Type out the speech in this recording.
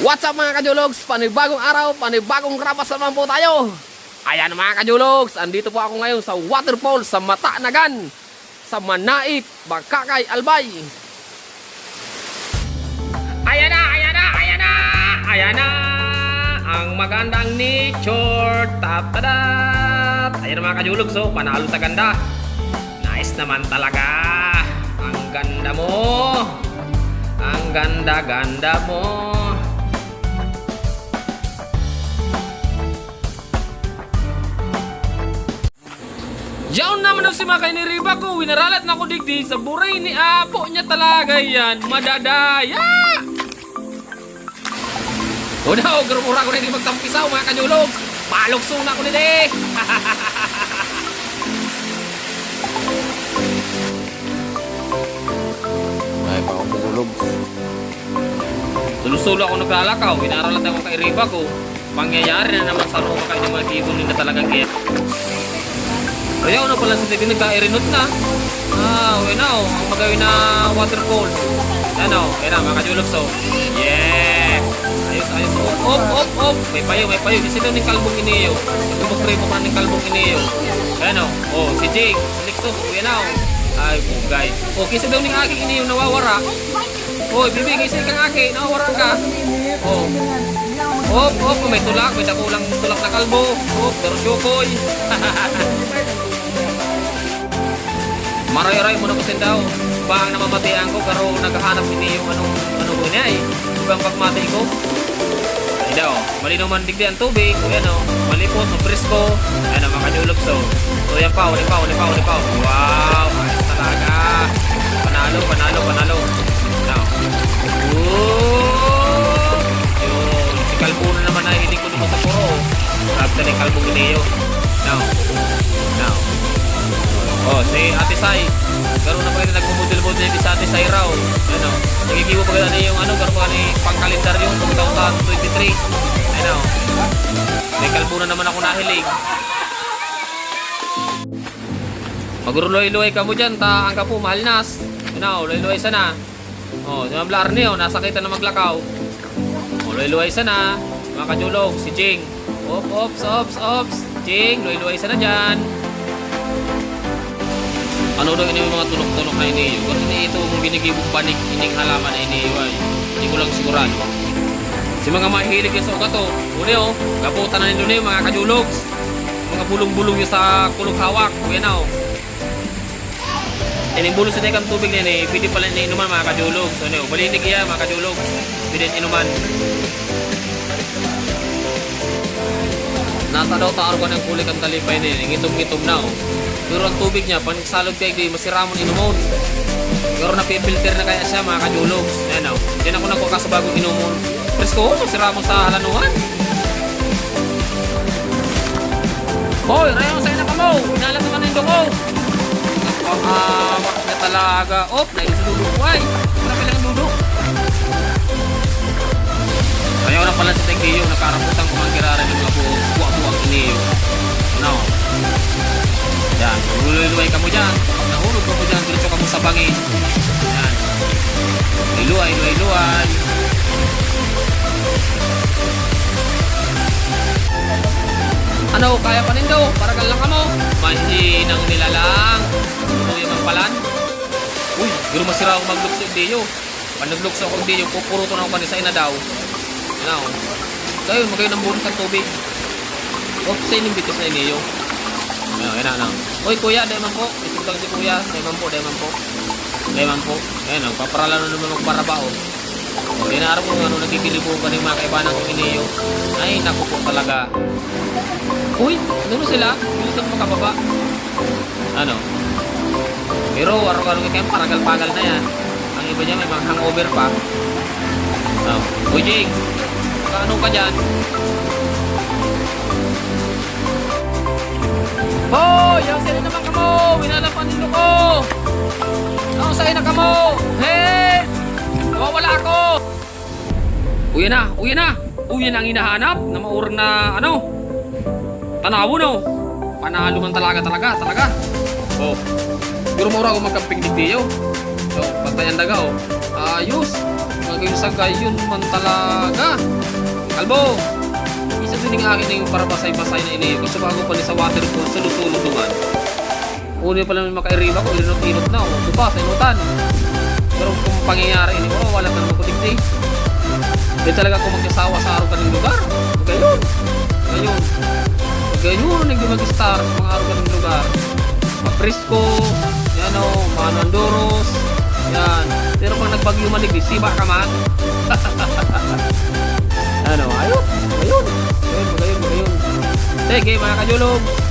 What's up mga kajulogs? Panibagong araw, panibagong rapas naman po tayo. Ayan mga kajulogs, andito po ako ngayon sa waterfall sa Matanagan, sa Manaip, Bakakay, Albay. Ayan na, ayan na, ayan na, ayan na, ang magandang nature. Tap-tadat. Ayan mga kajulogs, oh, panalo sa ganda. Nice naman talaga. Ang ganda mo. Ang ganda-ganda mo. Diyan naman ang si Makay ni Riba ko. Winaralat na ko digdi sa buray ni Apo niya talaga yan. Madadaya! O na, gurumura ko na hindi magtampisaw mga kanyulog. Malukso na ko nila eh. Ay, pa akong bugulog. Sulo-sulo ako naglalakaw. Winaralat ako kay Riba ko. Pangyayari na naman sa loob kayo ng mga tibon nila talagang get. Kaya ano pala sa TV nagka-erinot na. Okay na ang magawin na waterfall. Ano, kaya na mga kajulogs oh. Yeah! Ayos, ayos. Op. May payo. Kasi daw ng kalbong iniyo. Nagbubukrimo ka ng kalbong iniyo. Ano, oh, si Jake, si Lixos, kuya na oh. Ay, bugay. Oh, kasi daw ng aking iniyo nawawara. Oh, bibigay sa ikang aki, nawawara ka. Oh. Op, may tulak, may dakulang tulak na kalbo. Oh, pero syukoy. Maray-ray mo na ko daw. Bang namamatian ko pero naghahanap ini yung ano ko niya eh. Ibang pagmati ko. Ay daw, malinaw man digdi ang tubig. Ayan o, malipot, mapresko. Ayan ang mga kanyulog so. So yan pa, uli pa. Wow, ayos talaga. Panalo. Now. Yun, si kalbo na naman na hiling ko naman sa puro. Sabi ka ng kalbo giniyo. Now. Oh, si Ate Sai. Karoon na pa rin nagmumodel-model din sa Ate Sai raw. Ano? Nagigiwa pa rin yung karoon pa ni pang-kalendar yung 2023. Ano? May kalbo na naman ako nahilig. Magruloy-loy ka mo dyan, ang kapo, mahal nas. Ano, loy-loy sana. Oh, si Mamblar niyo, nasakita na maglakaw. Oh, loy-loy sana. Mga kajulog, si Jing. Ops. Jing, loy-loy sana dyan. Ano daw ini mga tulok-tulok na iniyo? Kung ini ito kung binigibog panik ining halaman na iniyo ay hindi ko lang sigurado. Si mga mahilig yung sa ugato, uli oh, gaputan na nilo na yung mga kajulogs. Mga bulong-bulong yung sa kulog hawak, kuya na oh. Ining bulong sa nekang tubig na yun eh, pwede pala na inuman mga kajulogs. So, ano, balinig yan mga kajulogs, pwede inuman. Nasa daw taaro ka ng kulik ang talipay na yun, ngitom-ngitom na oh. Pero ang tubig niya, pag nagsalog kayo, masiramon inumon. Pero napipilter na kaya siya mga kajulogs. Ayan o. Diyan ako nakuha sa bagong inumon. Presko, masiramon sa halanuhan. Hoy, rayong sa'yo na ka mo. Inalat naman na yung duko. Napakawak na talaga. Nailis sa duduk. Ay, marami lang ang duduk. Ayaw na pala sa tinggiyo. Nakaraputan ko mga girara ng mga buwak-buwak iniyo. Ano? Yan, luloy-luloy ka mo dyan. Pag nahulog ka mo dyan, diretso ka mo sa bangin. Yan. Luloy. Ano, kaya pa nindo? Paragal lang ka mo. Mahinang nilalang. Tuloy ang palan. Uy, pero masira ako maglukso yung diyo. Pag naglukso ako yung diyo, pupuruto na ako panisay na daw. Yan o. Kayo, magayon ng buong sa tubig. Sa ining bitis na iniyo. Ayan na. Uy kuya, dayman po. Isipag si kuya. Dayman po. Ayan, paparala na naman magparaba o. Inaarap ko ano, nagkikilipo ka ng mga kaibanan kong iniyo. Ay, naku po talaga. Uy, ano sila? Bilisan mo makababa. Ano? Pero araw-araw kayo, paragal-pagal na yan. Ang iba niya may mga hangover pa. Uy Jake, ano ka dyan? Hoy! Yung sila naman kamo! Winalapan nilo ko! Ang sa'yo na kamo! Hey! Nawawala ako! Uy na! Uy na ang hinahanap na maurang na ano? Tanawo no! Panalo man talaga. Oh! Pero maura ako magkamping digdiyo. So, patayan daga oh. Ayos! Maging sa gayon man talaga. Kalbo! Isa din ng akin na yung para basay-basay na ini. Gusto bago pa ni sa waterfall, sulusulo duman. Uli pa lang makairiba ko, ilinot-inot na. Tupa, sa inutan. Pero kung pangyayari ini, wala ka naman ko digdi. Hindi talaga ako magkasawa sa araw ka ng lugar. Gayon. Gayon. Gayon, hindi mag-star sa mga araw ka ng lugar. Mapresko, yan o, Manandoros, yan. Pero pag nagbagyo man digdi, siba ka man. Ano, ayun. Ayun. Ayun, ayun, ayun. Sige, mga kajulog.